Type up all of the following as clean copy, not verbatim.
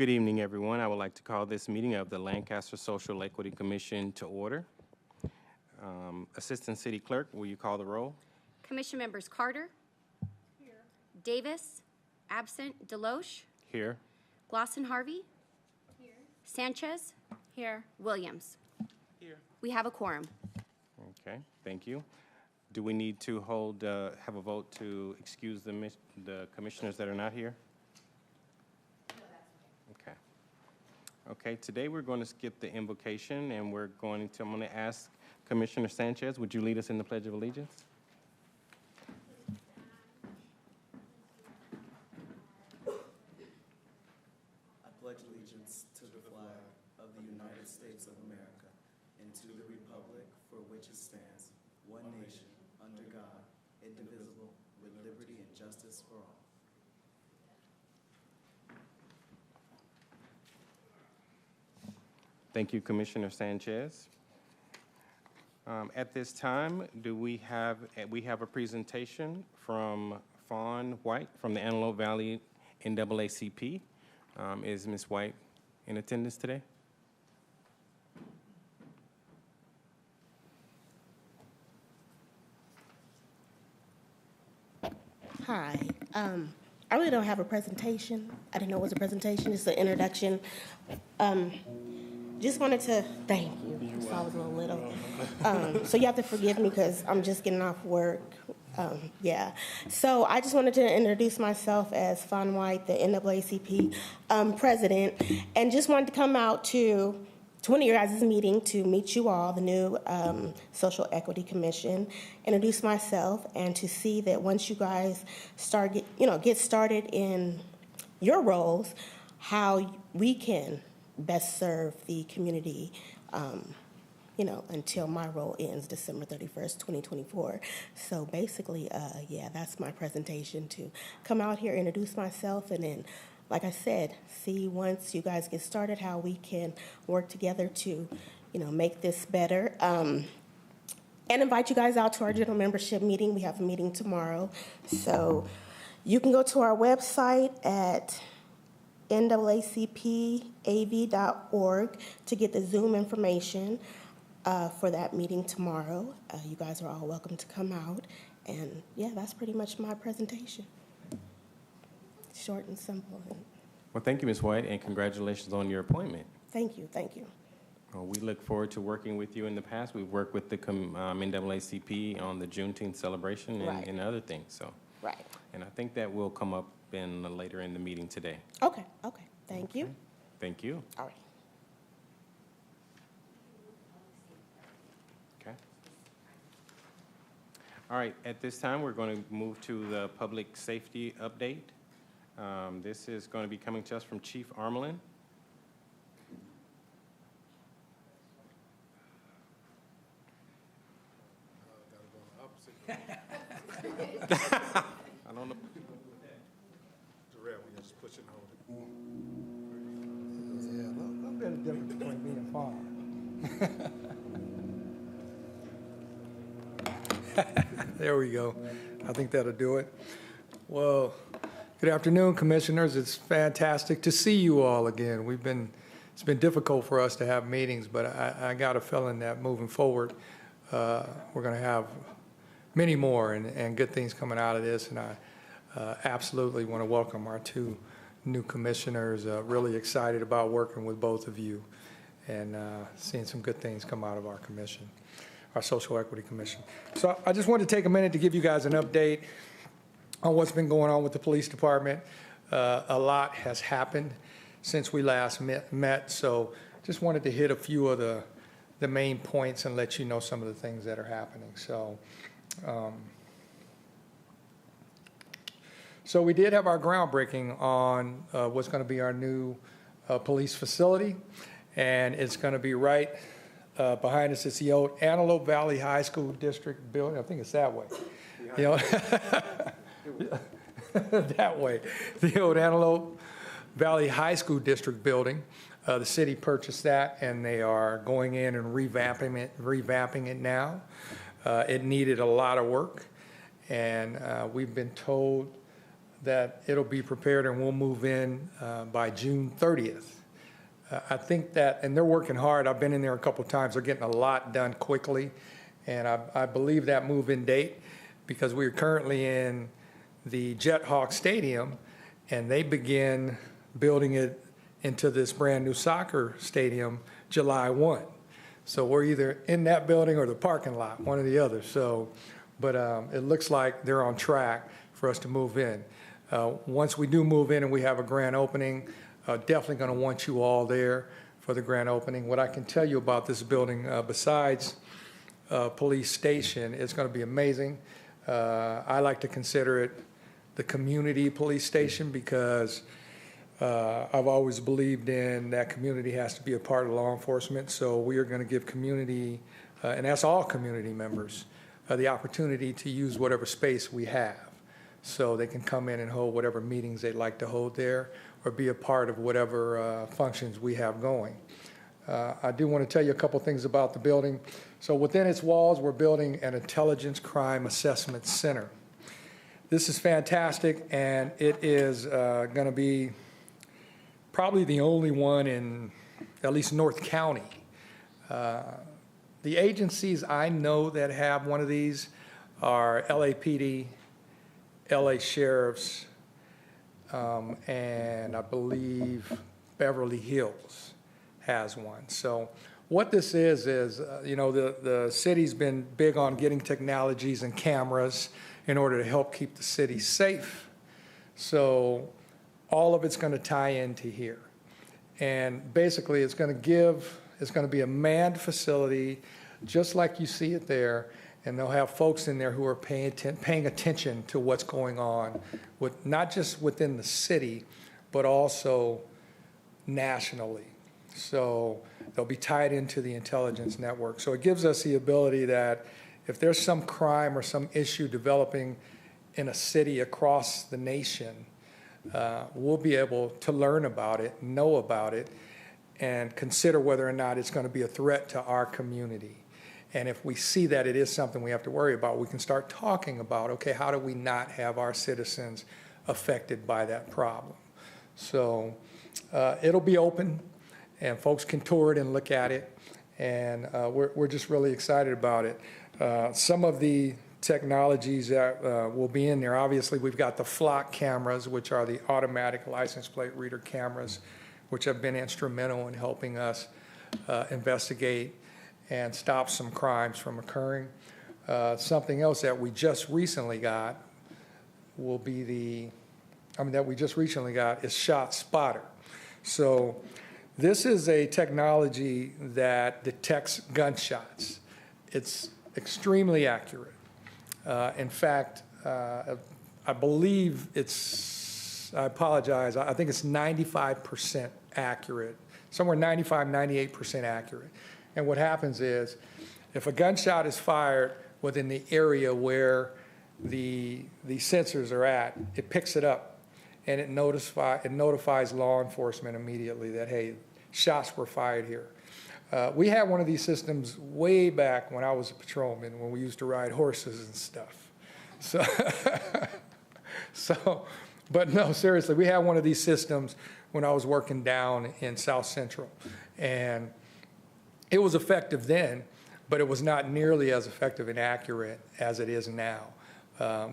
Good evening, everyone. I would like to call this meeting of the Lancaster Social Equity Commission to order. Assistant City Clerk, will you call the roll? Commission members Carter. Here. Davis. Absent. Deloche. Here. Glosson Harvey. Here. Sanchez. Here. Williams. Here. We have a quorum. Okay, thank you. Do we need to have a vote to excuse the commissioners that are not here? Okay. Okay, today we're going to skip the invocation and I'm going to ask Commissioner Sanchez, would you lead us in the Pledge of Allegiance? I pledge allegiance to the flag of the United States of America and to the republic for which it stands, one nation, under God, indivisible, with liberty and justice for all. Thank you, Commissioner Sanchez. At this time, we have a presentation from Fawn White from the Antelope Valley NAACP. Is Ms. White in attendance today? Hi. I really don't have a presentation. I didn't know it was a presentation. It's an introduction. Just wanted to thank you. So I was a little. So you have to forgive me because I'm just getting off work. Yeah. So I just wanted to introduce myself as Fawn White, the NAACP president, and just wanted to come out to one of your guys' meeting to meet you all, the new Social Equity Commission, introduce myself, and to see that once you guys get started in your roles, how we can best serve the community, until my role ends December 31st, 2024. So basically, that's my presentation, to come out here, introduce myself, and then, like I said, see once you guys get started how we can work together to, make this better. And invite you guys out to our general membership meeting. We have a meeting tomorrow. So you can go to our website at naacpav.org to get the Zoom information for that meeting tomorrow. You guys are all welcome to come out. And that's pretty much my presentation. Short and simple. Well, thank you, Ms. White, and congratulations on your appointment. Thank you, thank you. Well, we look forward to working with you in the past. We've worked with the NAACP on the Juneteenth celebration and other things. So, right. And I think that will come up later in the meeting today. Okay. Thank you. Thank you. All right. Okay. All right, at this time, we're going to move to the public safety update. This is going to be coming to us from Chief Armelin. I don't know. Jarrell, we can just push it and hold it. Yeah, a little bit of difference between me and Fawn. There we go. I think that'll do it. Well, good afternoon, commissioners. It's fantastic to see you all again. It's been difficult for us to have meetings, but I got a feeling that moving forward, we're going to have many more and good things coming out of this. And I absolutely want to welcome our two new commissioners. Really excited about working with both of you and seeing some good things come out of our commission, our Social Equity Commission. So I just wanted to take a minute to give you guys an update on what's been going on with the police department. A lot has happened since we last met, so just wanted to hit a few of the main points and let you know some of the things that are happening. So we did have our groundbreaking on what's going to be our new police facility, and it's going to be right behind us. It's the old Antelope Valley High School District building. I think it's that way. That way, the old Antelope Valley High School District building. The city purchased that, and they are going in and revamping it now. It needed a lot of work, and we've been told that it'll be prepared and we'll move in by June 30th. I think that, and they're working hard. I've been in there a couple of times. They're getting a lot done quickly. And I believe that move-in date, because we're currently in the Jethawk Stadium, and they begin building it into this brand-new soccer stadium July 1. So we're either in that building or the parking lot, one or the other. So, but it looks like they're on track for us to move in. Once we do move in and we have a grand opening, definitely going to want you all there for the grand opening. What I can tell you about this building, besides police station, it's going to be amazing. I like to consider it the community police station, because I've always believed in that community has to be a part of law enforcement. So we are going to give community, and that's all community members, the opportunity to use whatever space we have. So they can come in and hold whatever meetings they'd like to hold there, or be a part of whatever functions we have going. I do want to tell you a couple things about the building. So within its walls, we're building an intelligence crime assessment center. This is fantastic, and it is going to be probably the only one in at least North County. The agencies I know that have one of these are LAPD, LA Sheriffs, and I believe Beverly Hills has one. So what this is you know, the city's been big on getting technologies and cameras in order to help keep the city safe. So all of it's going to tie into here. And basically it's going to be a manned facility, just like you see it there. And they'll have folks in there who are paying attention to what's going on, with not just within the city, but also nationally. So they'll be tied into the intelligence network. So it gives us the ability that if there's some crime or some issue developing in a city across the nation, we'll be able to learn about it, know about it, and consider whether or not it's going to be a threat to our community. And if we see that it is something we have to worry about, we can start talking about, okay, how do we not have our citizens affected by that problem? So it'll be open, and folks can tour it and look at it, and we're just really excited about it. Some of the technologies that will be in there, obviously we've got the flock cameras, which are the automatic license plate reader cameras, which have been instrumental in helping us investigate and stop some crimes from occurring. Something else that we just recently got will be that we just recently got is Shot Spotter. So this is a technology that detects gunshots. It's extremely accurate. In fact, I believe I apologize, I think it's 95% accurate, somewhere 95, 98% accurate. And what happens is, if a gunshot is fired within the area where the sensors are at, it picks it up and it notifies law enforcement immediately that, hey, shots were fired here. We had one of these systems way back when I was a patrolman, when we used to ride horses and stuff. But no, seriously, we had one of these systems when I was working down in South Central. And it was effective then, but it was not nearly as effective and accurate as it is now.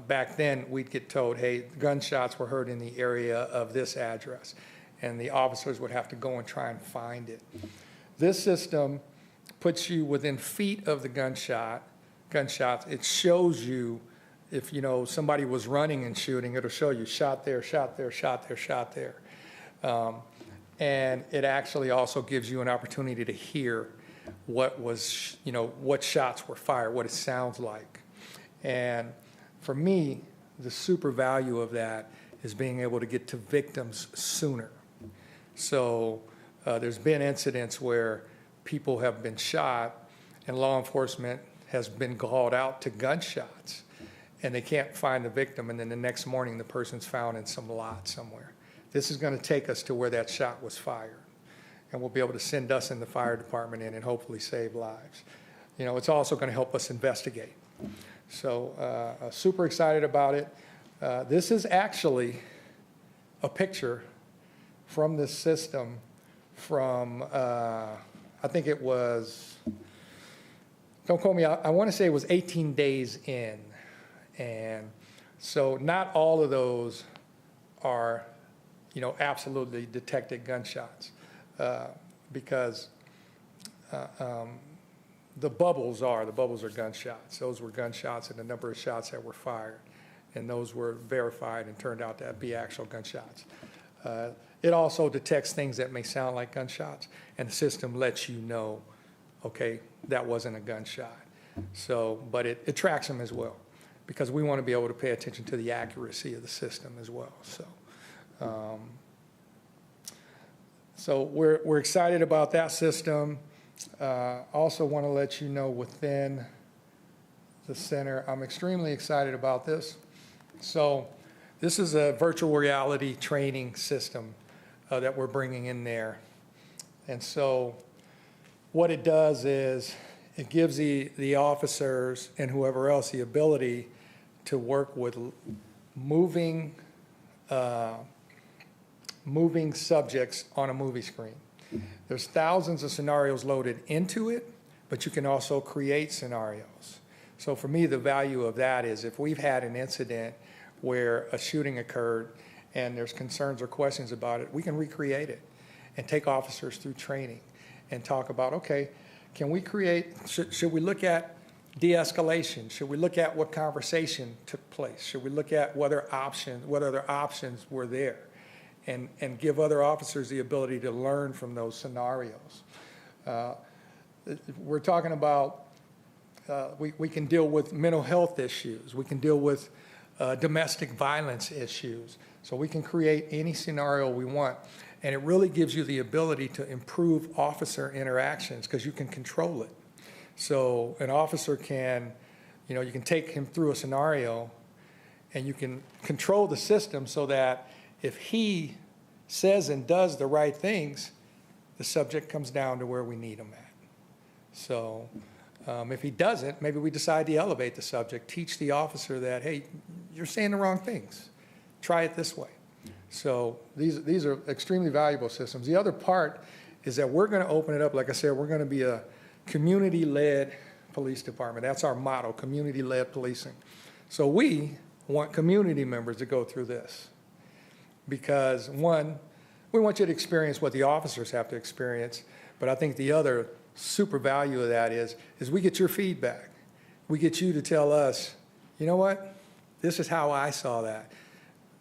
Back then, we'd get told, hey, gunshots were heard in the area of this address, and the officers would have to go and try and find it. This system puts you within feet of the gunshots. It shows you if somebody was running and shooting, it'll show you shot there, shot there, shot there, shot there. And it actually also gives you an opportunity to hear what shots were fired, what it sounds like. And for me, the super value of that is being able to get to victims sooner. So there's been incidents where people have been shot and law enforcement has been called out to gunshots and they can't find the victim, and then the next morning the person's found in some lot somewhere. This is going to take us to where that shot was fired, and we'll be able to send us and the fire department in and hopefully save lives. It's also going to help us investigate. So super excited about it. This is actually a picture from this system from, I think it was, don't quote me, I want to say it was 18 days in. And so not all of those are, absolutely detected gunshots, because the bubbles are gunshots. Those were gunshots and the number of shots that were fired. And those were verified and turned out to be actual gunshots. It also detects things that may sound like gunshots, and the system lets you know, okay, that wasn't a gunshot. So, but it tracks them as well, because we want to be able to pay attention to the accuracy of the system as well. So we're excited about that system. Also want to let you know within the center, I'm extremely excited about this. So this is a virtual reality training system that we're bringing in there. And so what it does is it gives the officers and whoever else the ability to work with moving subjects on a movie screen. There's thousands of scenarios loaded into it, but you can also create scenarios. So for me, the value of that is if we've had an incident where a shooting occurred and there's concerns or questions about it, we can recreate it and take officers through training and talk about, okay, can we create, should we look at de-escalation? Should we look at what conversation took place? Should we look at what other options were there? And give other officers the ability to learn from those scenarios. We're talking about, we can deal with mental health issues. We can deal with domestic violence issues. So we can create any scenario we want. And it really gives you the ability to improve officer interactions because you can control it. So an officer can, you can take him through a scenario and you can control the system so that if he says and does the right things, the subject comes down to where we need him at. So if he doesn't, maybe we decide to elevate the subject, teach the officer that, hey, you're saying the wrong things. Try it this way. So these are extremely valuable systems. The other part is that we're going to open it up. Like I said, we're going to be a community-led police department. That's our motto, community-led policing. So we want community members to go through this because, one, we want you to experience what the officers have to experience, but I think the other super value of that is we get your feedback. We get you to tell us, you know what, this is how I saw that.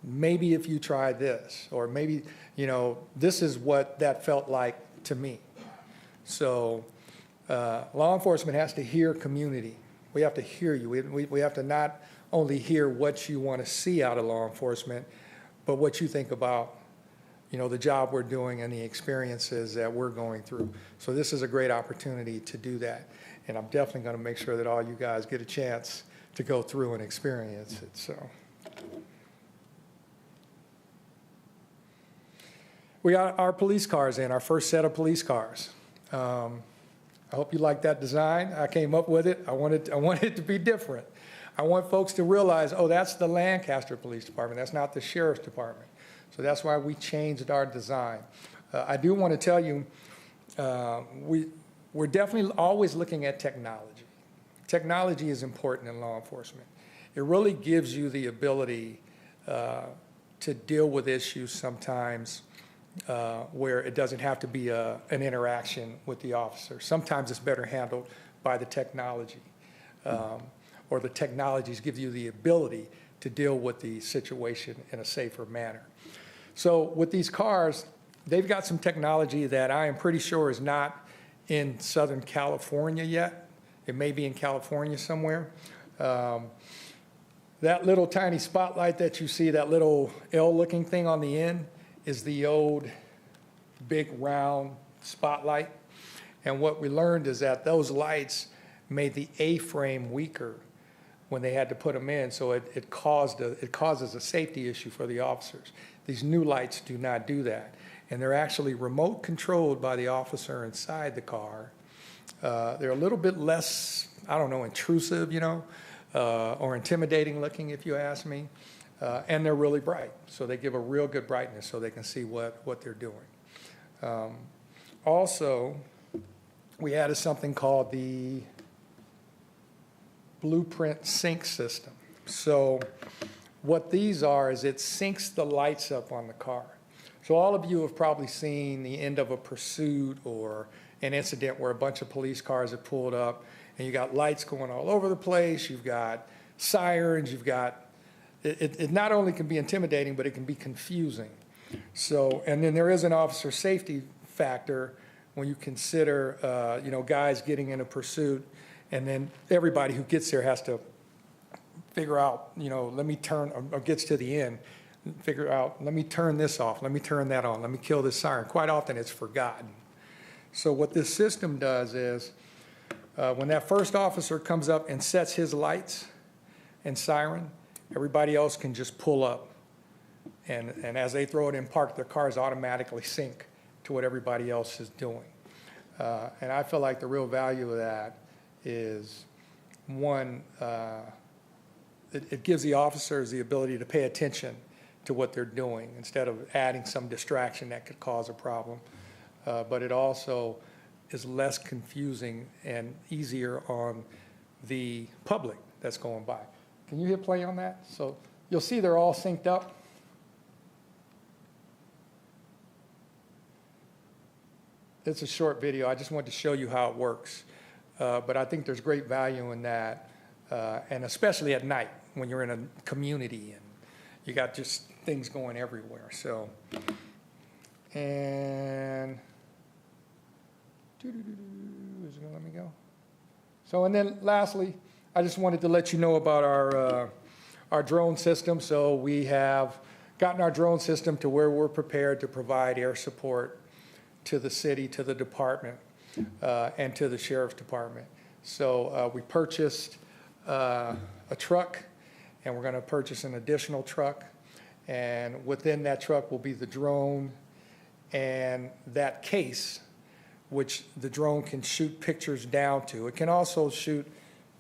Maybe if you tried this, or maybe, this is what that felt like to me. So law enforcement has to hear community. We have to hear you. We have to not only hear what you want to see out of law enforcement, but what you think about, the job we're doing and the experiences that we're going through. So this is a great opportunity to do that. And I'm definitely going to make sure that all you guys get a chance to go through and experience it. So we got our police cars in, our first set of police cars. I hope you like that design. I came up with it. I want it to be different. I want folks to realize, oh, that's the Lancaster Police Department. That's not the Sheriff's Department. So that's why we changed our design. I do want to tell you, we're definitely always looking at technology. Technology is important in law enforcement. It really gives you the ability to deal with issues sometimes where it doesn't have to be an interaction with the officer. Sometimes it's better handled by the technology, or the technologies give you the ability to deal with the situation in a safer manner. So with these cars, they've got some technology that I am pretty sure is not in Southern California yet. It may be in California somewhere. That little tiny spotlight that you see, that little L-looking thing on the end, is the old big round spotlight. And what we learned is that those lights made the A-frame weaker when they had to put them in, so it causes a safety issue for the officers. These new lights do not do that, and they're actually remote controlled by the officer inside the car. They're a little bit less, intrusive, or intimidating looking, if you ask me. And they're really bright, so they give a real good brightness so they can see what they're doing. Also, we added something called the Blueprint Sync System. So what these are is it syncs the lights up on the car. So all of you have probably seen the end of a pursuit or an incident where a bunch of police cars have pulled up and you got lights going all over the place, you've got sirens, you've got, it not only can be intimidating, but it can be confusing. So, and then there is an officer safety factor when you consider, you know, guys getting in a pursuit, and then everybody who gets there has to figure out, you know, let me turn, or gets to the end, figure out, let me turn this off, let me turn that on, let me kill this siren. Quite often it's forgotten. So what this system does is, when that first officer comes up and sets his lights and siren, everybody else can just pull up. And as they throw it in park, their cars automatically sync to what everybody else is doing. And I feel like the real value of that is, one, it gives the officers the ability to pay attention to what they're doing instead of adding some distraction that could cause a problem. But it also is less confusing and easier on the public that's going by. Can you hit play on that? So you'll see they're all synced up. It's a short video. I just wanted to show you how it works. But I think there's great value in that, and especially at night when you're in a community and you got just things going everywhere. So, and is it gonna let me go? So, and then lastly, I just wanted to let you know about our drone system. So we have gotten our drone system to where we're prepared to provide air support to the city, to the department, and to the sheriff's department. So we purchased a truck, and we're going to purchase an additional truck. And within that truck will be the drone and that case, which the drone can shoot pictures down to. It can also shoot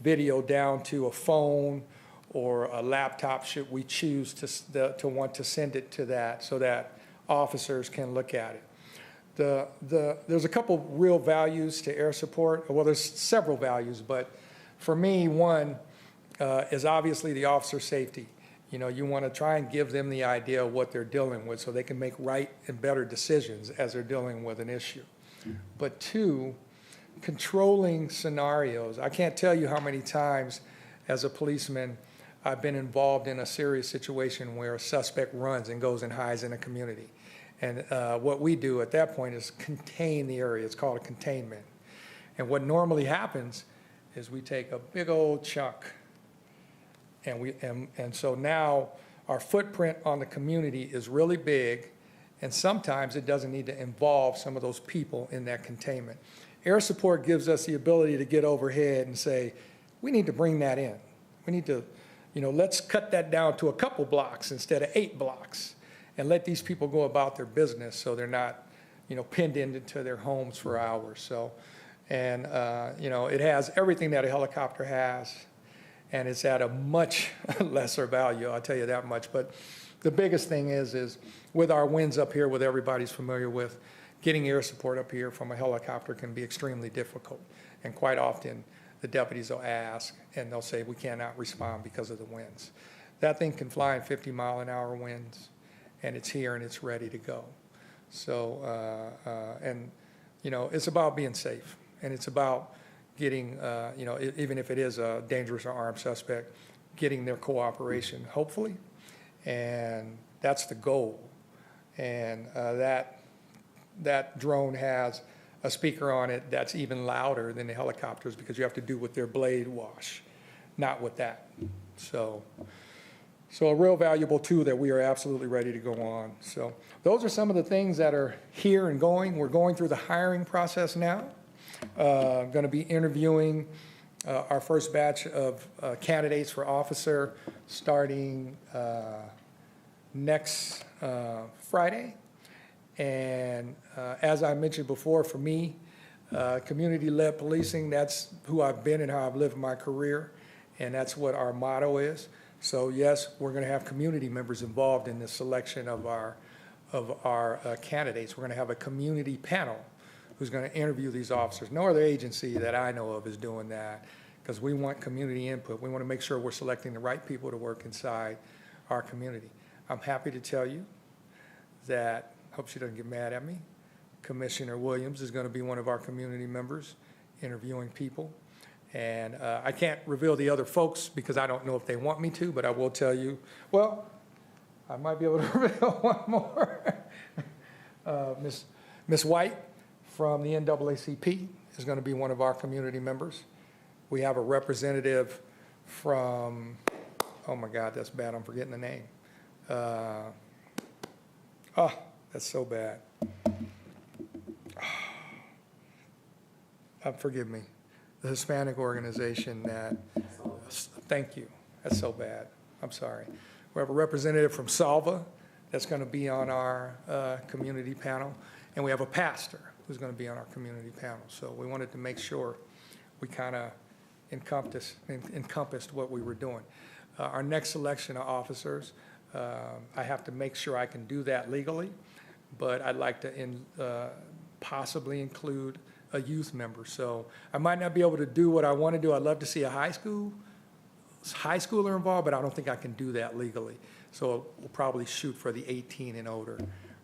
video down to a phone or a laptop should we choose to want to send it to that so that officers can look at it. There's a couple real values to air support. Well, there's several values, but for me, one is obviously the officer safety. You know, you want to try and give them the idea of what they're dealing with so they can make right and better decisions as they're dealing with an issue. But two, controlling scenarios. I can't tell you how many times as a policeman I've been involved in a serious situation where a suspect runs and goes and hides in a community. And what we do at that point is contain the area. It's called a containment. And what normally happens is we take a big old chunk and so now our footprint on the community is really big, and sometimes it doesn't need to involve some of those people in that containment. Air support gives us the ability to get overhead and say, we need to bring that in. We need to, you know, let's cut that down to a couple blocks instead of 8 blocks and let these people go about their business so they're not, you know, pinned into their homes for hours. So, and, you know, it has everything that a helicopter has, and it's at a much lesser value, I'll tell you that much. But the biggest thing is with our winds up here, what everybody's familiar with, getting air support up here from a helicopter can be extremely difficult. And quite often, the deputies will ask, and they'll say, we cannot respond because of the winds. That thing can fly in 50-mile-an-hour winds, and it's here and it's ready to go. So, and, you know, it's about being safe, and it's about getting, you know, even if it is a dangerous or armed suspect, getting their cooperation, hopefully, and that's the goal. And that drone has a speaker on it that's even louder than the helicopters because you have to do with their blade wash, not with that. So a real valuable tool that we are absolutely ready to go on. So those are some of the things that are here and going. We're going through the hiring process now. Going to be interviewing our first batch of candidates for officer starting next Friday. And as I mentioned before, for me, community-led policing, that's who I've been and how I've lived my career, and that's what our motto is. So yes, we're going to have community members involved in the selection of our candidates. We're going to have a community panel who's going to interview these officers. No other agency that I know of is doing that, because we want community input. We want to make sure we're selecting the right people to work inside our community. I'm happy to tell you that, hope she doesn't get mad at me, Commissioner Williams is going to be one of our community members interviewing people. And I can't reveal the other folks because I don't know if they want me to, but I will tell you, well, I might be able to reveal one more. Miss White from the NAACP is going to be one of our community members. We have a representative from, oh my God, that's bad, I'm forgetting the name. Oh, that's so bad. Forgive me. The Hispanic organization that, thank you, that's so bad, I'm sorry. We have a representative from Salva that's going to be on our community panel, and we have a pastor who's going to be on our community panel. So we wanted to make sure we kind of encompassed what we were doing. Our next selection of officers, I have to make sure I can do that legally, but I'd like to possibly include a youth member. So I might not be able to do what I want to do. I'd love to see a high schooler involved, but I don't think I can do that legally. So we'll probably shoot for the 18 and older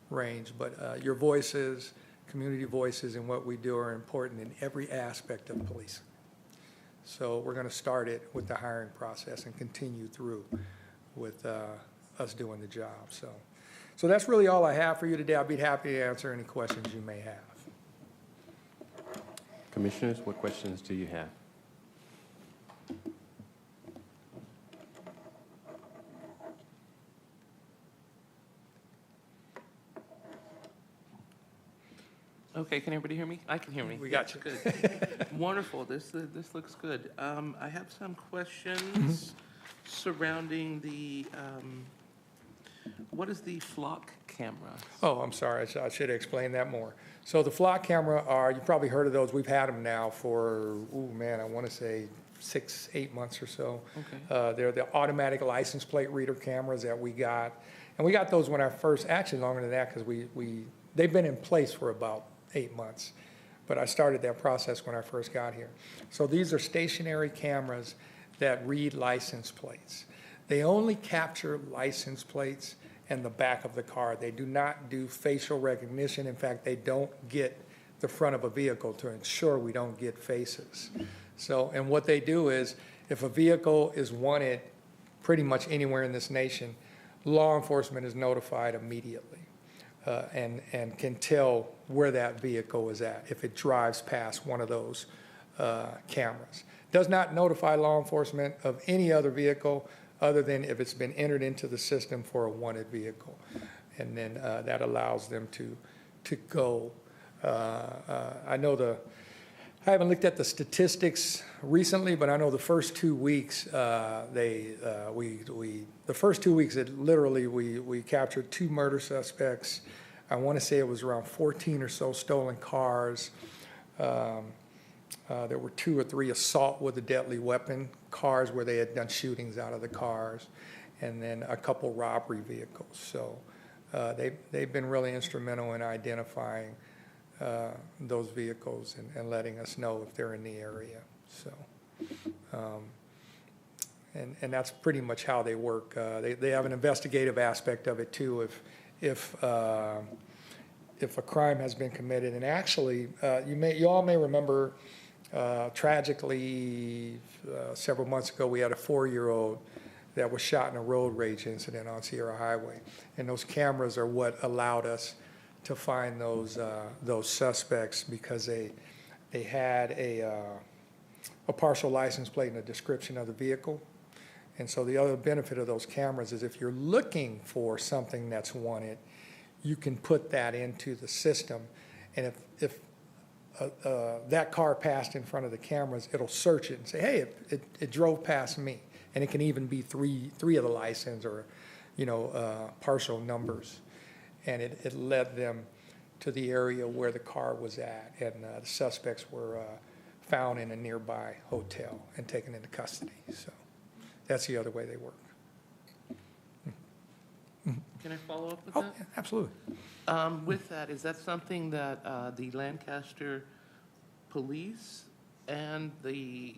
range. But your voices, community voices, and what we do are important in every aspect of policing. So we're going to start it with the hiring process and continue through with us doing the job. So that's really all I have for you today. I'll be happy to answer any questions you may have. Commissioners, what questions do you have? Okay, can everybody hear me? I can hear me. We got you. Good. Wonderful. This looks good. I have some questions surrounding the, what is the flock camera? Oh, I'm sorry. I should have explained that more. So the flock camera are, you've probably heard of those. We've had them now for, I want to say 6-8 months or so. Okay. They're the automatic license plate reader cameras that we got. And we got those when I first, actually longer than that, because they've been in place for about 8 months. But I started that process when I first got here. So these are stationary cameras that read license plates. They only capture license plates and the back of the car. They do not do facial recognition. In fact, they don't get the front of a vehicle to ensure we don't get faces. So, and what they do is, if a vehicle is wanted pretty much anywhere in this nation, law enforcement is notified immediately and can tell where that vehicle is at if it drives past one of those cameras. Does not notify law enforcement of any other vehicle other than if it's been entered into the system for a wanted vehicle. And then that allows them to go. I haven't looked at the statistics recently, but I know the first 2 weeks, we captured 2 murder suspects. I want to say it was around 14 or so stolen cars. There were 2 or 3 assault with a deadly weapon cars where they had done shootings out of the cars, and then a couple robbery vehicles. So they've been really instrumental in identifying those vehicles and letting us know if they're in the area. So, and that's pretty much how they work. They have an investigative aspect of it too. If a crime has been committed, and actually, you all may remember. Tragically, several months ago, we had a 4-year-old that was shot in a road rage incident on Sierra Highway. And those cameras are what allowed us to find those suspects, because they had a partial license plate and a description of the vehicle. And so the other benefit of those cameras is if you're looking for something that's wanted, you can put that into the system. And if that car passed in front of the cameras, it'll search it and say, hey, it drove past me. And it can even be three of the license or, partial numbers. And it led them to the area where the car was at. And the suspects were found in a nearby hotel and taken into custody. So that's the other way they work. Can I follow up with Oh, that? yeah, absolutely. With that, is that something that the Lancaster Police and the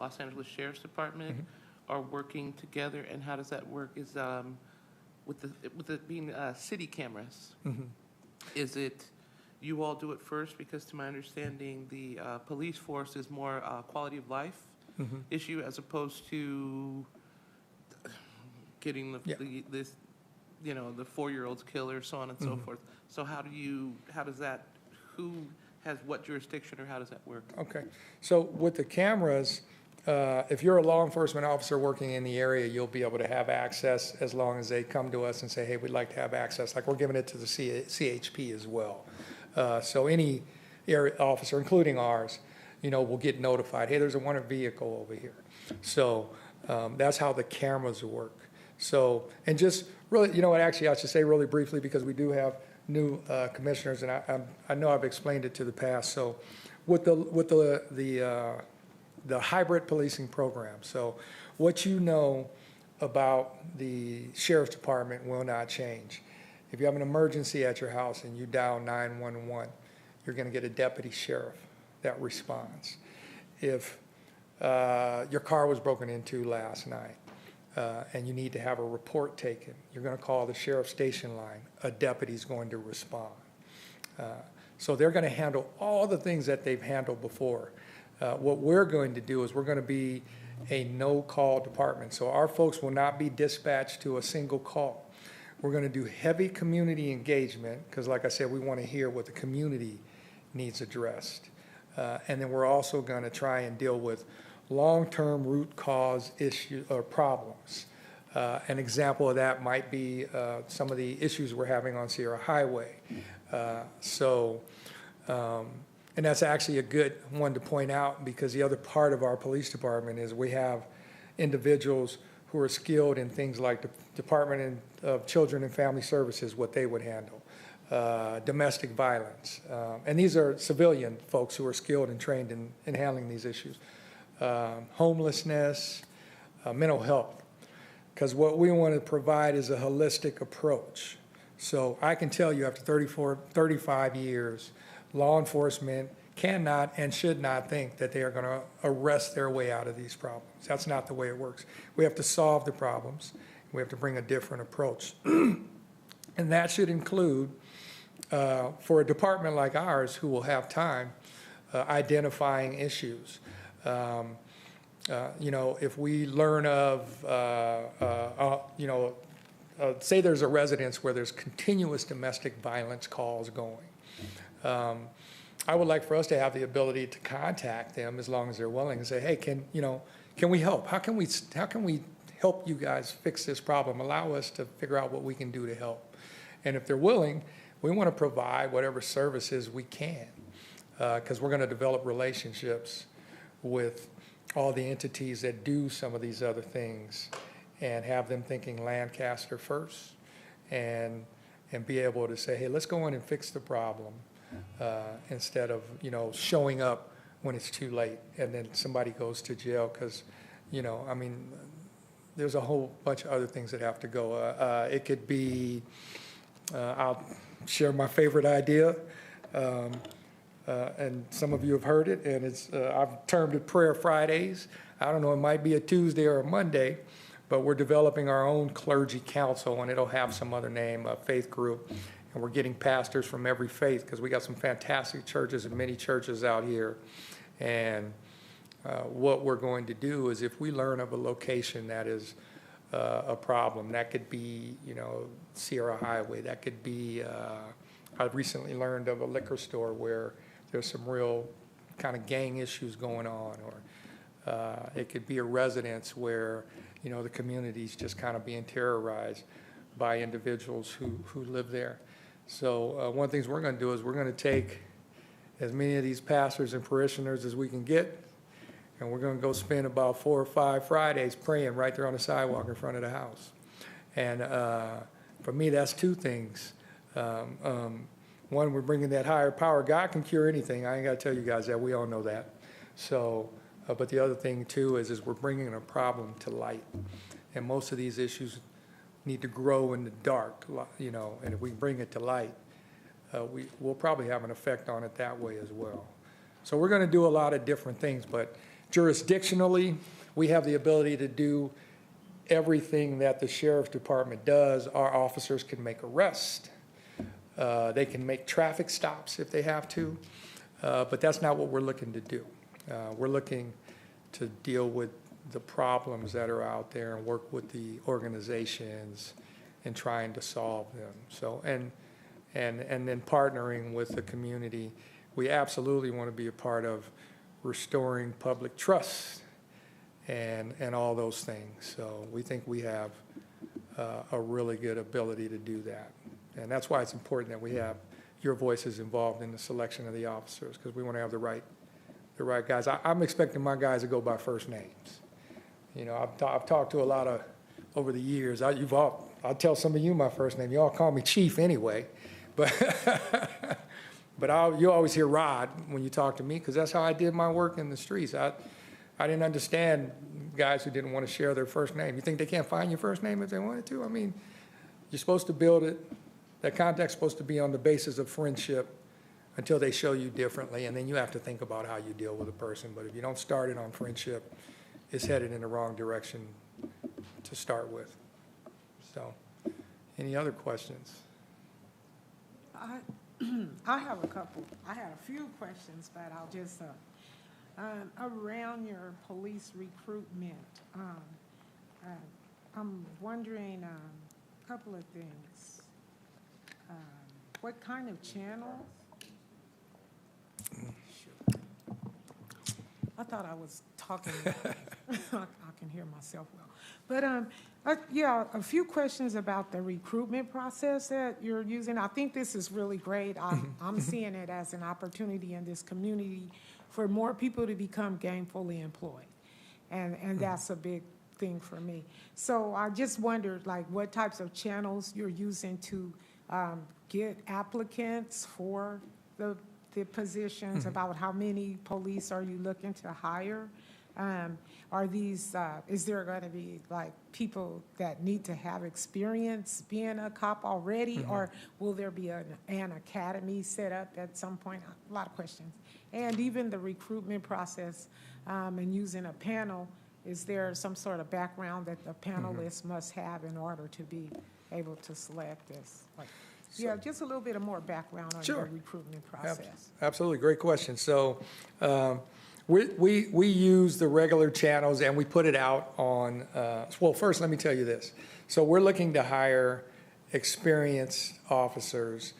Los Angeles Sheriff's Department are working together? And how does that work? Is with it being city cameras, is it you all do it first? Because to my understanding, the police force is more quality of life issue as opposed to getting this, you know, the 4-year-olds killer, so on and so forth. So how does that, who has what jurisdiction, or how does that work? Okay, so with the cameras, if you're a law enforcement officer working in the area, you'll be able to have access as long as they come to us and say, hey, we'd like to have access, like we're giving it to the CHP as well. So any area officer, including ours, you know, will get notified, hey, there's a wanted vehicle over here. So that's how the cameras work. So, and just really, you know what, actually, I should say really briefly, because we do have new commissioners, and I know I've explained it to the past. So with the hybrid policing program, so what you know about the sheriff's department will not change. If you have an emergency at your house and you dial 911, you're going to get a deputy sheriff that responds. If your car was broken into last night and you need to have a report taken, you're going to call the sheriff's station line. A deputy's going to respond. So they're going to handle all the things that they've handled before. What we're going to do is we're going to be a no-call department. So our folks will not be dispatched to a single call. We're going to do heavy community engagement because, like I said, we want to hear what the community needs addressed. And then we're also going to try and deal with long-term root cause issues or problems. An example of that might be some of the issues we're having on Sierra Highway. And that's actually a good one to point out, because the other part of our police department is we have individuals who are skilled in things like the Department of Children and Family Services, what they would handle, domestic violence. And these are civilian folks who are skilled and trained in handling these issues. Homelessness, mental health. Because what we want to provide is a holistic approach. So I can tell you after 35 years, law enforcement cannot and should not think that they are going to arrest their way out of these problems. That's not the way it works. We have to solve the problems. We have to bring a different approach. And that should include, for a department like ours who will have time, identifying issues. You know, if we learn of, say there's a residence where there's continuous domestic violence calls going. I would like for us to have the ability to contact them as long as they're willing and say, hey, can we help? How can we help you guys fix this problem? Allow us to figure out what we can do to help. And if they're willing, we want to provide whatever services we can, because we're going to develop relationships with all the entities that do some of these other things and have them thinking Lancaster first, and be able to say, hey, let's go in and fix the problem, instead of, showing up when it's too late and then somebody goes to jail because, there's a whole bunch of other things that have to go. It could be, I'll share my favorite idea, and some of you have heard it, and it's I've termed it Prayer Fridays. I don't know, it might be a Tuesday or a Monday, but we're developing our own clergy council, and it'll have some other name, a faith group. And we're getting pastors from every faith, because we got some fantastic churches and many churches out here. And what we're going to do is, if we learn of a location that is a problem, that could be, Sierra Highway, that could be, I've recently learned of a liquor store where there's some real kind of gang issues going on, or it could be a residence where, the community's just kind of being terrorized by individuals who live there. So one of the things we're going to do is we're going to take as many of these pastors and parishioners as we can get, and we're going to go spend about 4 or 5 Fridays praying right there on the sidewalk in front of the house. And for me, that's 2 things. One, we're bringing that higher power. God can cure anything. I ain't got to tell you guys that. We all know that. So, but the other thing, too, is we're bringing a problem to light. And most of these issues need to grow in the dark, you know, and if we bring it to light, we'll probably have an effect on it that way as well. So we're going to do a lot of different things, but jurisdictionally, we have the ability to do everything that the sheriff's department does. Our officers can make arrests. They can make traffic stops if they have to, but that's not what we're looking to do. We're looking to deal with the problems that are out there and work with the organizations in trying to solve them. So, and then partnering with the community. We absolutely want to be a part of restoring public trust and all those things. So we think we have a really good ability to do that. And that's why it's important that we have your voices involved in the selection of the officers, because we want to have the right guys. I'm expecting my guys to go by first names. You know, I've talked to a lot of, over the years, I'll tell some of you my first name. You all call me Chief anyway, but you always hear Rod when you talk to me, because that's how I did my work in the streets. I didn't understand guys who didn't want to share their first name. You think they can't find your first name if they wanted to? I mean, you're supposed to build it. That contact's supposed to be on the basis of friendship until they show you differently, and then you have to think about how you deal with a person. But if you don't start it on friendship, it's headed in the wrong direction to start with. So, any other questions? I have a couple. I had a few questions, but I'll just, around your police recruitment, I'm wondering a couple of things. What kind of channels? I thought I was talking. I can hear myself well. But yeah, a few questions about the recruitment process that you're using. I think this is really great. I'm seeing it as an opportunity in this community for more people to become gainfully employed. And that's a big thing for me. So I just wondered, like, what types of channels you're using to get applicants for the positions, about how many police are you looking to hire? Are these, is there going to be like people that need to have experience being a cop already, or will there be an academy set up at some point? A lot of questions. And even the recruitment process and using a panel, is there some sort of background that the panelists must have in order to be able to select this? Like, yeah, just a little bit of more background on your recruitment process. Absolutely, great question. So we use the regular channels and we put it out on, well, first let me tell you this. So we're looking to hire experienced officers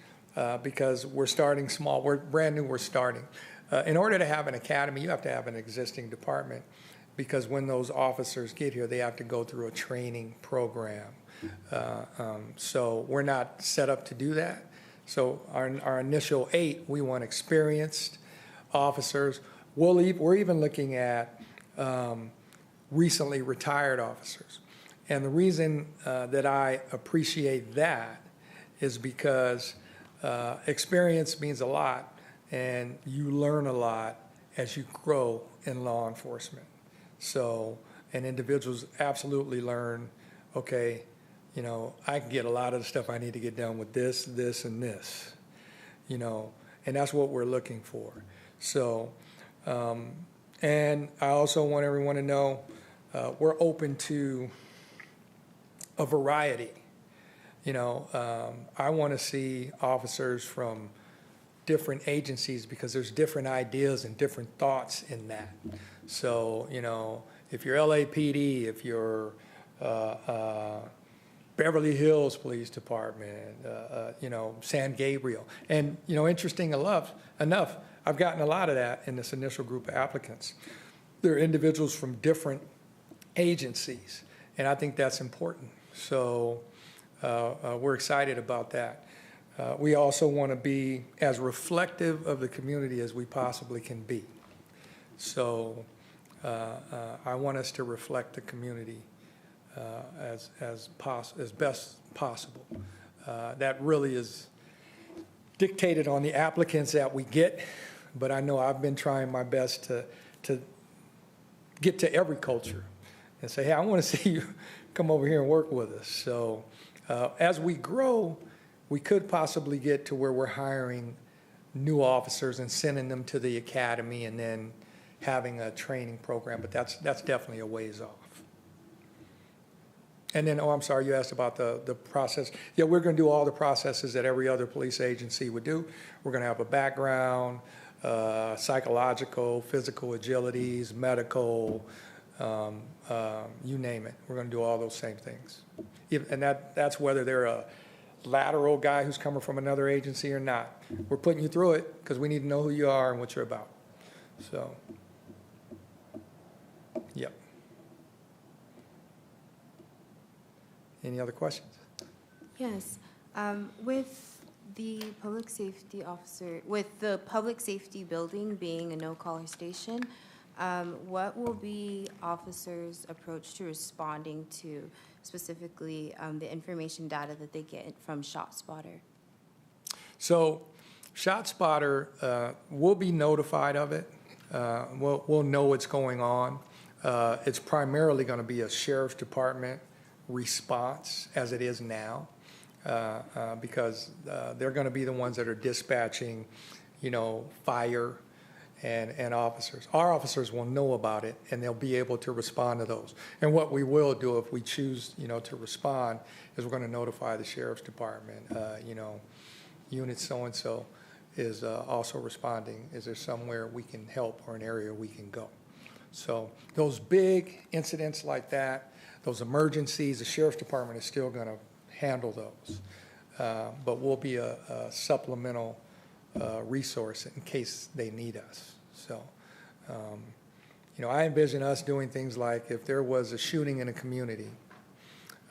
because we're starting small. We're brand new, we're starting. In order to have an academy, you have to have an existing department, because when those officers get here, they have to go through a training program. So we're not set up to do that. So our initial 8, we want experienced officers. We're even looking at recently retired officers. And the reason that I appreciate that is because experience means a lot, and you learn a lot as you grow in law enforcement. So, and individuals absolutely learn, okay, you know, I can get a lot of the stuff I need to get done with this, this, and this, you know, and that's what we're looking for. So, and I also want everyone to know we're open to a variety. You know, I want to see officers from different agencies because there's different ideas and different thoughts in that. So, you know, if you're LAPD, if you're Beverly Hills Police Department, you know, San Gabriel. And, you know, interesting enough, I've gotten a lot of that in this initial group of applicants. They're individuals from different agencies, and I think that's important. So we're excited about that. We also want to be as reflective of the community as we possibly can be. So I want us to reflect the community as best possible. That really is dictated on the applicants that we get, but I know I've been trying my best to get to every culture and say, hey, I want to see you come over here and work with us. So As we grow, we could possibly get to where we're hiring new officers and sending them to the academy and then having a training program, but that's definitely a ways off. And then, oh, I'm sorry, you asked about the process. Yeah, we're going to do all the processes that every other police agency would do. We're going to have a background, psychological, physical agilities, medical, you name it. We're going to do all those same things. And that's whether they're a lateral guy who's coming from another agency or not. We're putting you through it because we need to know who you are and what you're about. So, yep. Any other questions? Yes. With the public safety officer, with the public safety building being a no-caller station, what will be officers' approach to responding to specifically the information data that they get from ShotSpotter? So ShotSpotter, we'll be notified of it. We'll know what's going on. It's primarily going to be a sheriff's department response as it is now, because they're going to be the ones that are dispatching, fire and officers. Our officers will know about it and they'll be able to respond to those. And what we will do if we choose, to respond is we're going to notify the sheriff's department, unit so-and-so is also responding. Is there somewhere we can help or an area we can go? So those big incidents like that, those emergencies, the sheriff's department is still going to handle those. But we'll be a supplemental resource in case they need us. So, I envision us doing things like if there was a shooting in a community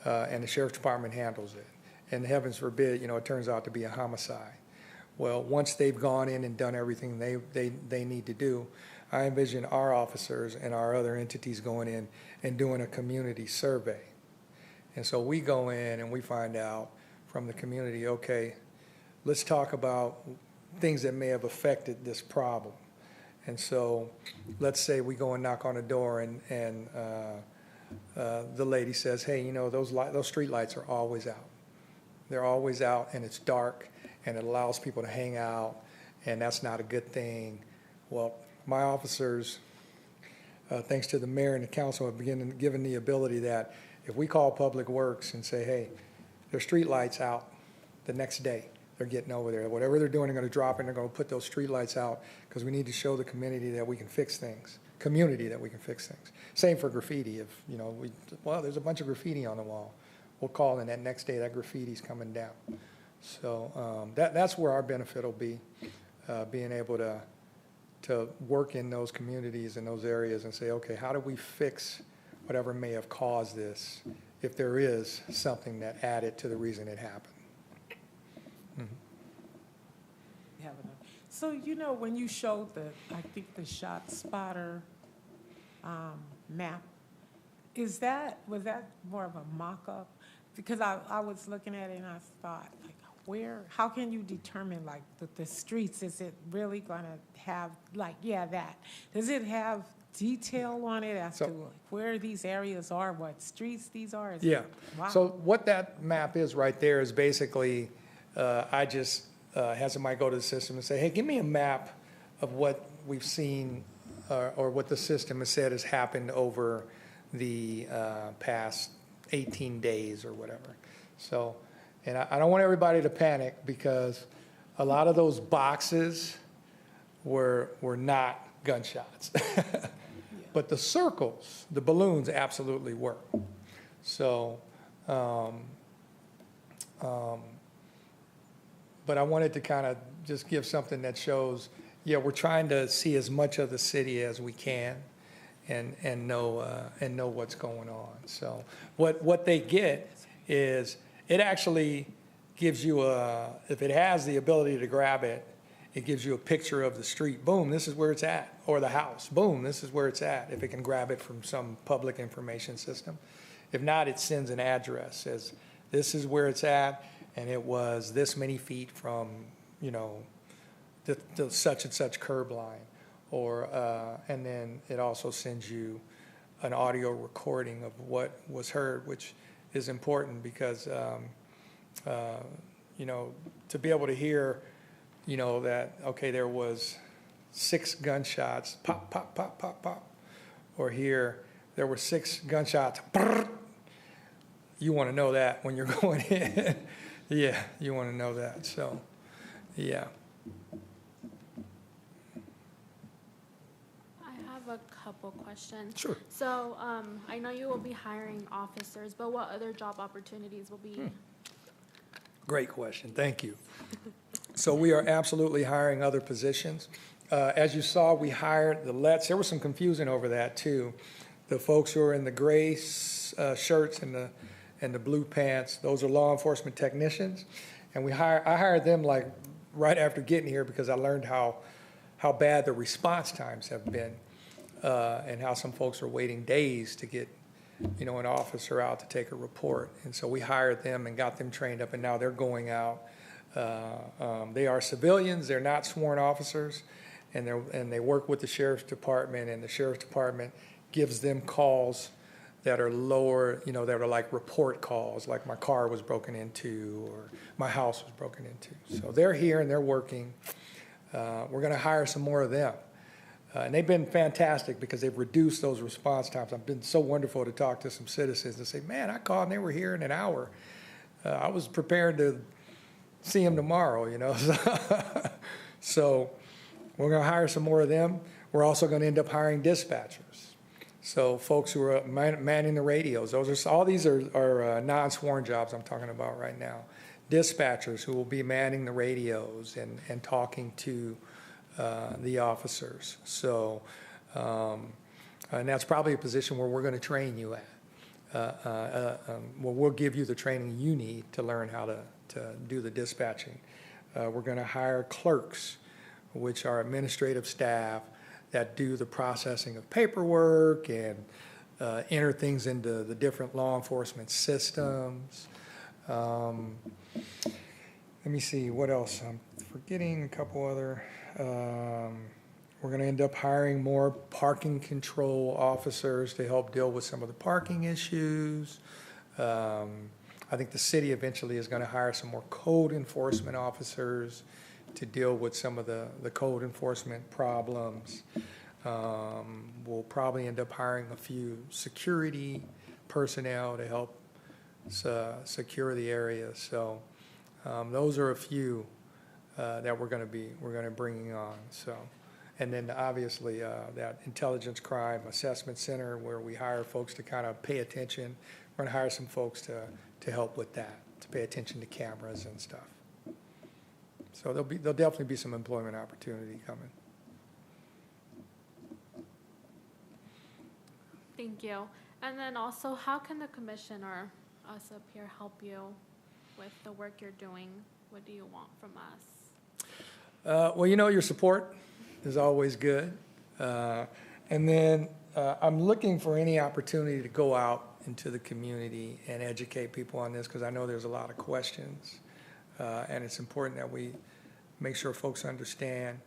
and the sheriff's department handles it, and heavens forbid, it turns out to be a homicide. Well, once they've gone in and done everything they need to do, I envision our officers and our other entities going in and doing a community survey. And so we go in and we find out from the community, okay, let's talk about things that may have affected this problem. And so let's say we go and knock on a door and the lady says, hey, those street lights are always out. They're always out and it's dark and it allows people to hang out and that's not a good thing. Well, my officers, thanks to the mayor and the council, have been given the ability that if we call Public Works and say, hey, there's street lights out, the next day they're getting over there. Whatever they're doing, they're going to drop in, they're going to put those street lights out because we need to show the community that we can fix things. Same for graffiti. If, there's a bunch of graffiti on the wall. We'll call and that next day that graffiti's coming down. So that's where our benefit will be, being able to work in those communities and those areas and say, okay, how do we fix whatever may have caused this if there is something that added to the reason it happened. So, when you showed I think the ShotSpotter map, was that more of a mock-up? Because I was looking at it and I thought, how can you determine the streets? Is it really going to have that? Does it have detail on it as to where these areas are, what streets these are? Yeah. Wow. So what that map is right there is basically, I just had somebody go to the system and say, hey, give me a map of what we've seen or what the system has said has happened over the past 18 days or whatever. So, and I don't want everybody to panic because a lot of those boxes were not gunshots. But the circles, the balloons absolutely were. So, but I wanted to kind of just give something that shows, we're trying to see as much of the city as we can and know what's going on. So what they get is it actually gives you if it has the ability to grab it, it gives you a picture of the street. Boom, this is where it's at. Or the house. Boom, this is where it's at. If it can grab it from some public information system. If not, it sends an address. Says, this is where it's at, and it was this many feet from, the such and such curb line. Or, and then it also sends you an audio recording of what was heard, which is important because you know, to be able to hear, you know, that, okay, there was 6 gunshots, pop, pop, pop, pop, pop, or here, there were 6 gunshots, brrr. You want to know that when you're going in. Yeah, you want to know that, so, yeah. I have a couple questions. Sure. So, I know you will be hiring officers, but what other job opportunities will be? Great question, thank you. So we are absolutely hiring other positions. As you saw, we hired the Let's, there was some confusion over that too. The folks who are in the gray shirts and the blue pants, those are law enforcement technicians. And I hired them like right after getting here because I learned how bad the response times have been and how some folks are waiting days to get, you know, an officer out to take a report. And so we hired them and got them trained up, and now they're going out. They are civilians, they're not sworn officers, and they work with the sheriff's department, and the sheriff's department gives them calls that are lower, you know, that are like report calls, like my car was broken into or my house was broken into. So they're here and they're working. We're gonna hire some more of them. And they've been fantastic because they've reduced those response times. It's been so wonderful to talk to some citizens and say, man, I called and they were here in an hour. I was prepared to see them tomorrow, you know. So we're gonna hire some more of them. We're also gonna end up hiring dispatchers. So folks who are manning the radios, all these are non-sworn jobs I'm talking about right now. Dispatchers who will be manning the radios and talking to the officers. So, and that's probably a position where we're going to train you at. Well, we'll give you the training you need to learn how to do the dispatching. We're going to hire clerks, which are administrative staff that do the processing of paperwork and enter things into the different law enforcement systems. Let me see, what else? I'm forgetting a couple other. We're going to end up hiring more parking control officers to help deal with some of the parking issues. I think the city eventually is going to hire some more code enforcement officers to deal with some of the code enforcement problems. We'll probably end up hiring a few security personnel to help secure the area. So those are a few that we're going to bring on. So, and then obviously that intelligence crime assessment center where we hire folks to kind of pay attention. We're going to hire some folks to help with that, to pay attention to cameras and stuff. So there'll definitely be some employment opportunity coming. Thank you. And then also, how can the commission or us up here help you with the work you're doing? What do you want from us? Well, you know, your support is always good. And then I'm looking for any opportunity to go out into the community and educate people on this because I know there's a lot of questions. And it's important that we make sure folks understand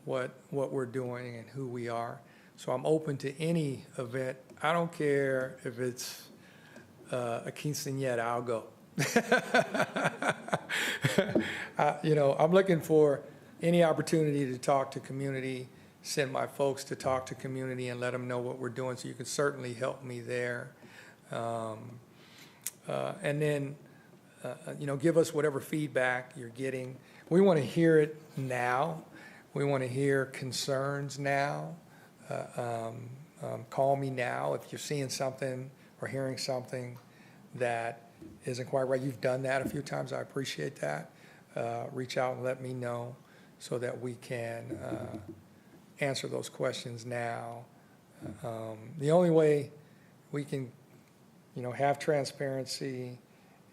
what we're doing and who we are. So I'm open to any event. I don't care if it's a quinceañera, I'll go. You know, I'm looking for any opportunity to talk to community, send my folks to talk to community and let them know what we're doing, so you can certainly help me there. And then, you know, give us whatever feedback you're getting. We want to hear it now. We want to hear concerns now. Call me now if you're seeing something or hearing something that isn't quite right. You've done that a few times. I appreciate that. Reach out and let me know so that we can answer those questions now. The only way we can, you know, have transparency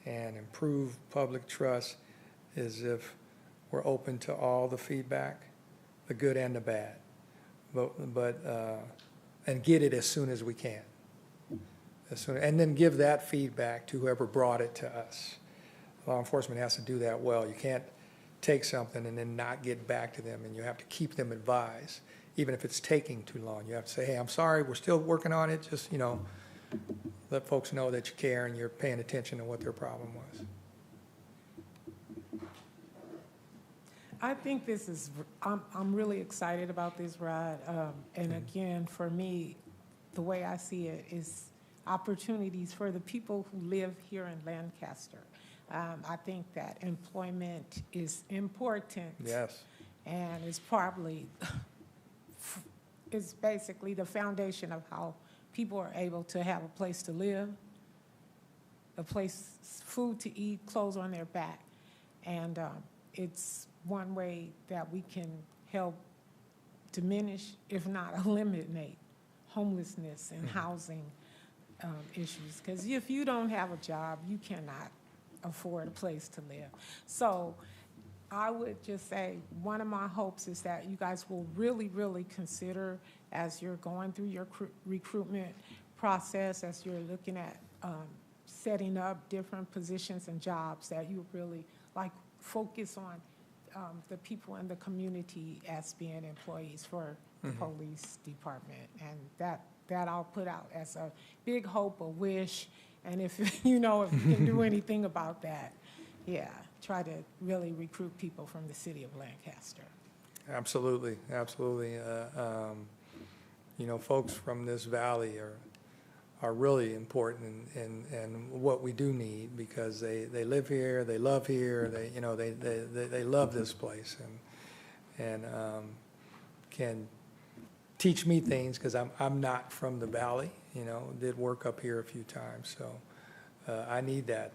and improve public trust is if we're open to all the feedback, the good and the bad, and get it as soon as we can. And then give that feedback to whoever brought it to us. Law enforcement has to do that well. You can't take something and then not get back to them, and you have to keep them advised, even if it's taking too long. You have to say, hey, I'm sorry, we're still working on it. Just, you know, let folks know that you care and you're paying attention to what their problem was. I think this is, I'm really excited about this ride. And again, for me, the way I see it is opportunities for the people who live here in Lancaster. I think that employment is important. Yes. And it's probably, it's basically the foundation of how people are able to have a place to live, a place, food to eat, clothes on their back. And it's one way that we can help diminish, if not eliminate, homelessness and housing issues. Because if you don't have a job, you cannot afford a place to live. So I would just say one of my hopes is that you guys will really, really consider, as you're going through your recruitment process, as you're looking at setting up different positions and jobs, that you really focus on the people in the community as being employees for the police department. And that I'll put out as a big hope, a wish. And if, if you can do anything about that, yeah, try to really recruit people from the city of Lancaster. Absolutely, absolutely. Folks from this valley are really important and what we do need, because they live here, they love here, they love this place and can teach me things, because I'm not from the valley, did work up here a few times, so I need that,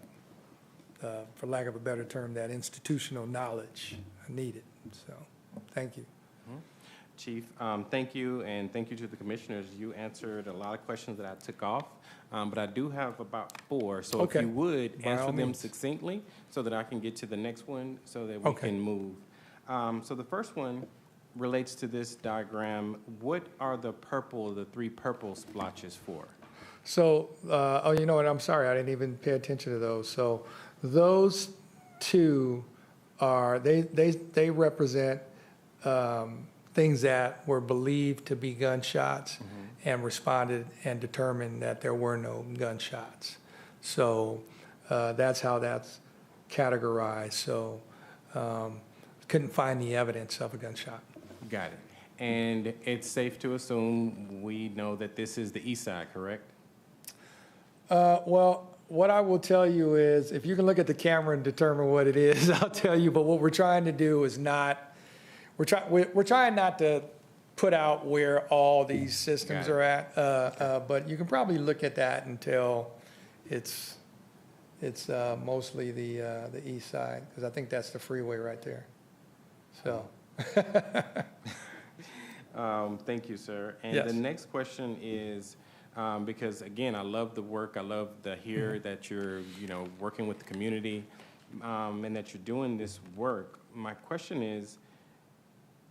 for lack of a better term, that institutional knowledge. I need it, so thank you. Chief, thank you, and thank you to the commissioners. You answered a lot of questions that I took off, but I do have about 4. So Okay. if you would, By all answer them means. succinctly so that I can get to the next one so that we Okay. can move. So the first one relates to this diagram. What are the 3 purple splotches for? So, you know what, I'm sorry, I didn't even pay attention to those. So those 2 are, they represent things that were believed to be gunshots and responded and determined that there were no gunshots. So that's how that's categorized. So couldn't find the evidence of a gunshot. Got it. And it's safe to assume we know that this is the east side, correct? Well, what I will tell you is, if you can look at the camera and determine what it is, I'll tell you. But what we're trying to do is not, we're trying not to put out where all these systems Got are at. But you can probably look at that and tell it's mostly the east side, because I think that's the freeway right there. So. Thank you, sir. And Yes. the next question is, because again, I love the work, I love to hear that you're, working with the community, and that you're doing this work. My question is,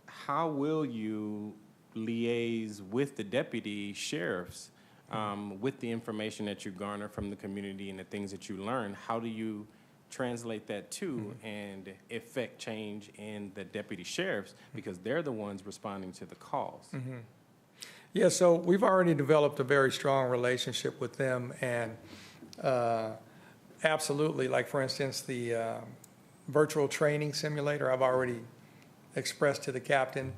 how will you liaise with the deputy sheriffs, with the information that you garner from the community and the things that you learn? How do you translate that to and effect change in the deputy sheriffs, because they're the ones responding to the calls? Yeah, so we've already developed a very strong relationship with them, and absolutely, like for instance, the virtual training simulator, I've already expressed to the captain,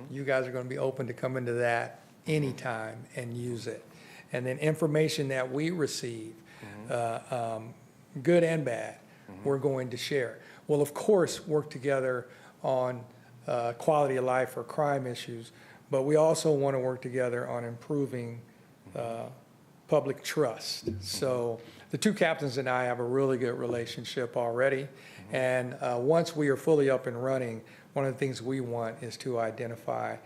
you guys are going to be open to come into that anytime and use it. And then information that we receive, good and bad, we're going to share. We'll, of course, work together on quality of life or crime issues, but we also want to work together on improving public trust. So the 2 captains and I have a really good relationship already. And once we are fully up and running, one of the things we want is to identify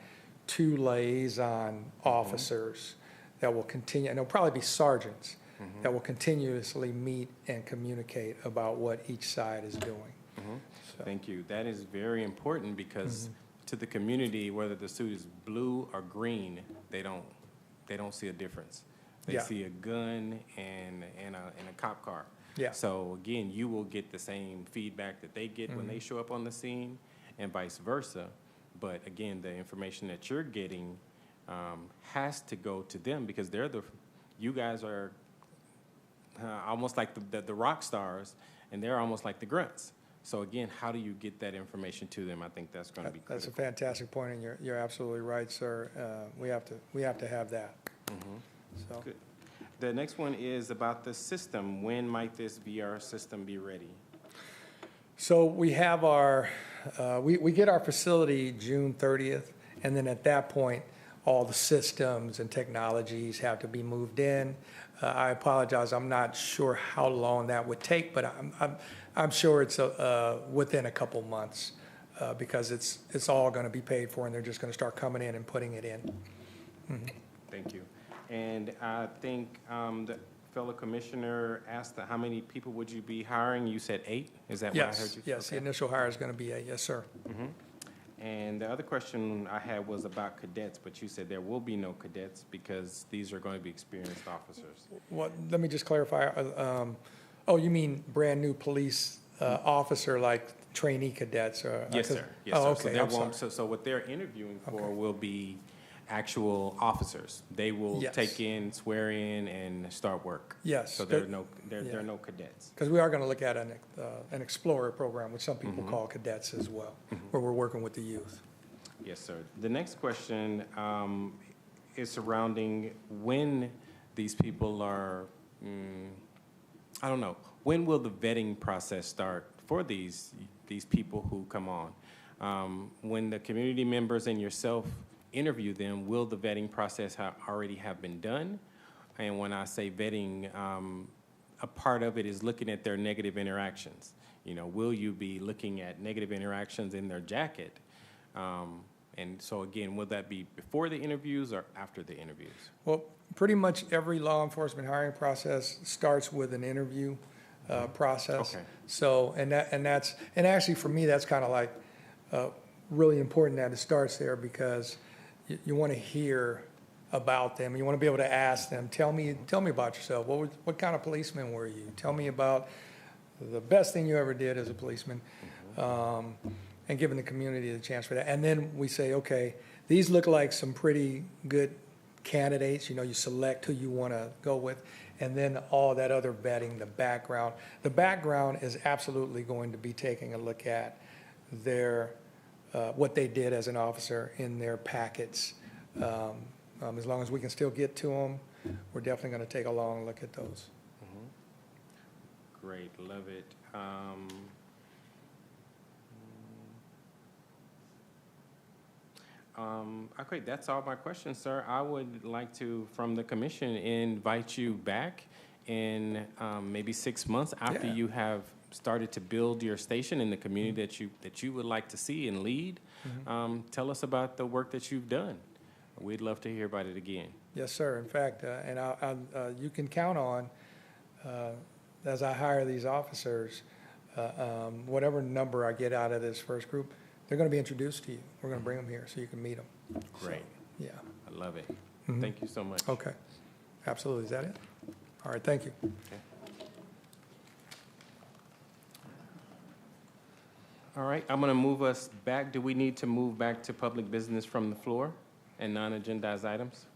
2 liaison officers that will continue, and they'll probably be sergeants, that will continuously meet and communicate about what each side is doing. So. Thank you. That is very important, because to the community, whether the suit is blue or green, they don't see a difference. They Yeah. see a gun and a cop car. Yeah. So again, you will get the same feedback that they get when they show up on the scene, and vice versa. But again, the information that you're getting has to go to them, because you guys are almost like the rock stars, and they're almost like the grunts. So again, how do you get that information to them? I think that's going to be That's a critical. fantastic point, and you're absolutely right, sir. We have to have that. So, Good. The next one is about the system. When might this VR system be ready? so we have we get our facility June 30th, and then at that point, all the systems and technologies have to be moved in. I apologize, I'm not sure how long that would take, but I'm sure it's within a couple months, because it's all going to be paid for, and they're just going to start coming in and putting it in. Thank you. And I think the fellow commissioner asked how many people would you be hiring? You said 8? Is that what I heard Yes, you? yes, the Okay. initial hire is going to be yes, sir. And the other question I had was about cadets, but you said there will be no cadets because these are going to be experienced officers. What, let me just clarify. Oh, you mean brand-new police officer, like trainee cadets? Yes, sir. Yes, Oh, sir. So okay, there I'm sorry. won't, so what they're interviewing for Okay. will be actual officers. They will Yes. take in, swear in, and start work. Yes. So there are no cadets. Because we are going to look at an Explorer program, which some people call cadets as well, where we're working with the youth. Yes, sir. The next question is surrounding when these people are, I don't know, when will the vetting process start for these people who come on? When the community members and yourself interview them, will the vetting process already have been done? And when I say vetting, a part of it is looking at their negative interactions. You know, will you be looking at negative interactions in their jacket? And so again, will that be before the interviews or after the interviews? Well, pretty much every law enforcement hiring process starts with an interview process. Okay. So, and actually for me, that's kind of like really important that it starts there, because you want to hear about them. You want to be able to ask them, tell me about yourself. What kind of policeman were you? Tell me about the best thing you ever did as a policeman. And giving the community the chance for that. And then we say, okay, these look like some pretty good candidates. You know, you select who you want to go with. And then all that other vetting, the background. The background is absolutely going to be taking a look at their, what they did as an officer in their packets. As long as we can still get to them, we're definitely going to take a long look at those. Great, love it. Okay, that's all my questions, sir. I would like to, from the commission, invite you back in maybe 6 months after Yeah. you have started to build your station in the community that you would like to see and lead. Tell us about the work that you've done. We'd love to hear about it again. Yes, sir. In fact, and you can count on, as I hire these officers, whatever number I get out of this first group, they're going to be introduced to you. We're going to bring them here so you can meet them. Great. Yeah. I love it. Thank you so much. Okay. Absolutely. Is that it? All right. Thank you. Okay. All right, I'm going to move us back. Do we need to move back to public business from the floor and non-agendized items?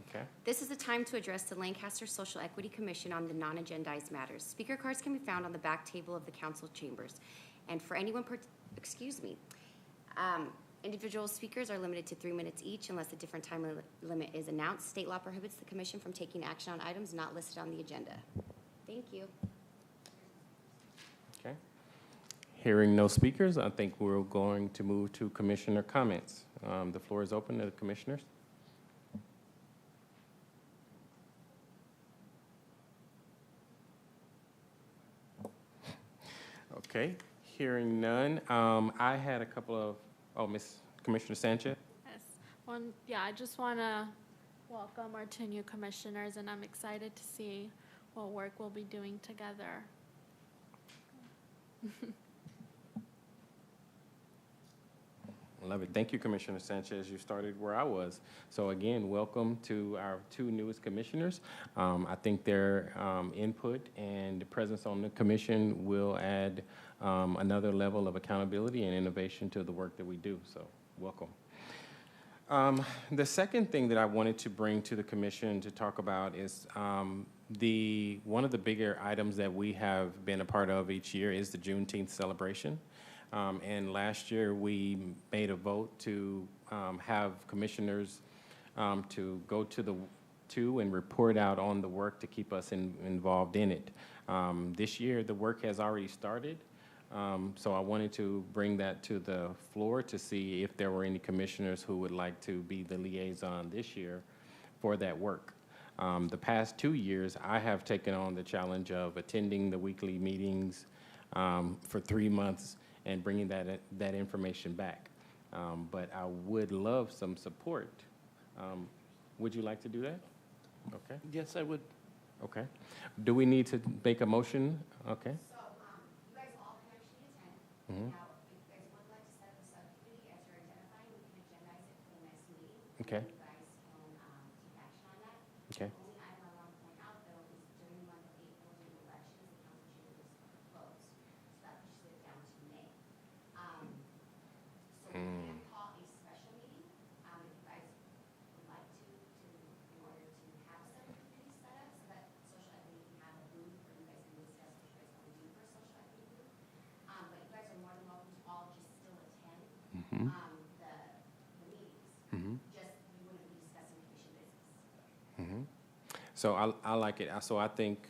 Okay. This is the time to address the Lancaster Social Equity Commission on the non-agendized matters. Speaker cards can be found on the back table of the council chambers. And for anyone, individual speakers are limited to 3 minutes each unless a different time limit is announced. State law prohibits the commission from taking action on items not listed on the agenda. Thank you. Okay. Hearing no speakers, I think we're going to move to commissioner comments. The floor is open to the commissioners. Okay, hearing none. I had a couple of, Miss Commissioner Sanchez? Yes. I just want to welcome our 2 new commissioners, and I'm excited to see what work we'll be doing together. Love it. Thank you, Commissioner Sanchez. You started where I was. So again, welcome to our 2 newest commissioners. I think their input and presence on the commission will add another level of accountability and innovation to the work that we do. So welcome. The second thing that I wanted to bring to the commission to talk about is One of the bigger items that we have been a part of each year is the Juneteenth celebration. And last year, we made a vote to have commissioners to go to and report out on the work to keep us involved in it. This year, the work has already started. So I wanted to bring that to the floor to see if there were any commissioners who would like to be the liaison this year for that work. The past 2 years, I have taken on the challenge of attending the weekly meetings for 3 months and bringing that information back. But I would love some support. Would you like to do that? Okay, Yes, I would. okay. Do we need to make a motion? Okay. So, you guys all can actually attend. Mhm. Now, if you guys would like to set up a subcommittee as you're identifying, we can agendize it for the next meeting. Okay. You guys can, take action on that. Okay. The only item I want to point out, though, is during the month of April, due to elections, the council chambers are closed. So that pushes it down to May. So we can call a special meeting, if you guys would like to, in order to have a subcommittee set up, so that social equity can have a booth, or you guys can discuss what you guys want to do for a social equity booth. But you guys are more than welcome to all just still attend, Mhm. the meetings. Mhm. Just, you wouldn't be discussing commission business. Mhm. So I like it. So I think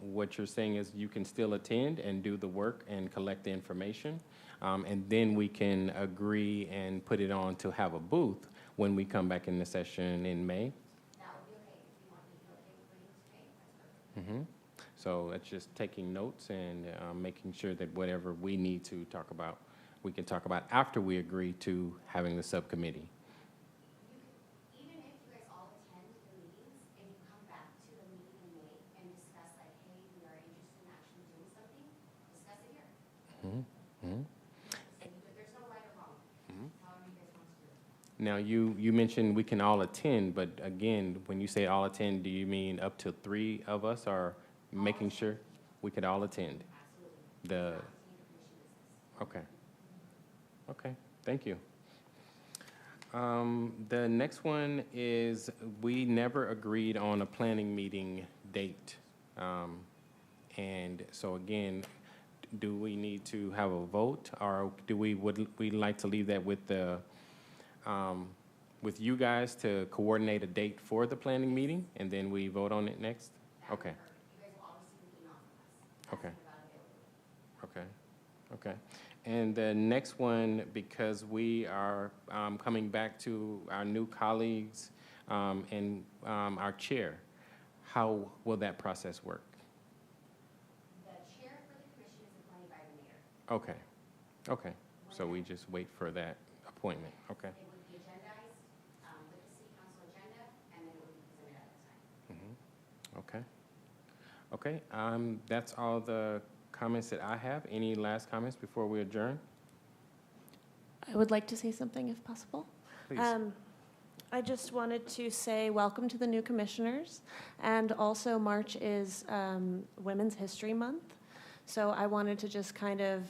what you're saying is you can still attend and do the work and collect the information, and then we can agree and put it on to have a booth when we come back in the session in May. That would be okay. If you want me to be okay with putting it today, that's perfect. So it's just taking notes and making sure that whatever we need to talk about, we can talk about after we agree to having the subcommittee. Even if you guys all attend the meetings, and you come back to the meeting in May and discuss like, hey, we are interested in actually doing something, discuss it here. Mhm. So there's no right or wrong. However you guys want to do it. Now, you mentioned we can all attend, but again, when you say all attend, do you mean up to 3 of us, or making sure we could all attend? Absolutely. The, okay. Okay, thank you. The next one is, we never agreed on a planning meeting date. And so again, do we need to have a vote, or would we like to leave that with with you guys to coordinate a date for the planning meeting, and then we vote on it next? Okay. You guys will all receive an email from us. Okay. About availability. Okay, okay. And the next one, because we are coming back to our new colleagues and our chair, how will that process work? The chair for the commission is appointed by the mayor. Okay, okay. So we just wait for that appointment, okay? It would be agendized with the city council agenda, and then it would be presented at the time. Okay. Okay, that's all the comments that I have. Any last comments before we adjourn? I would like to say something if possible. Please. I just wanted to say welcome to the new commissioners, and also March is Women's History Month. So I wanted to just kind of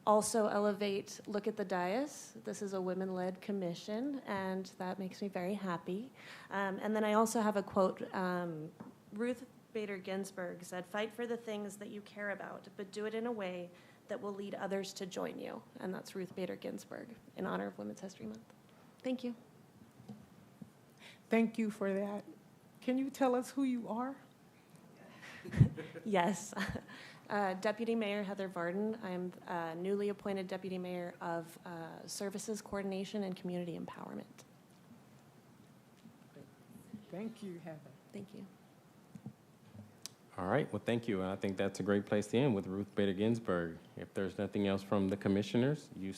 also elevate, look at the dais. This is a women-led commission, and that makes me very happy. And then I also have a quote. Ruth Bader Ginsburg said, "Fight for the things that you care about, but do it in a way that will lead others to join you." And that's Ruth Bader Ginsburg in honor of Women's History Month. Thank you. Thank you for that. Can you tell us who you are? Yes. Deputy Mayor Heather Varden. I'm newly appointed Deputy Mayor of Services Coordination and Community Empowerment. Thank you, Heather. Thank you. All right, well, thank you. And I think that's a great place to end with Ruth Bader Ginsburg. If there's nothing else from the commissioners, you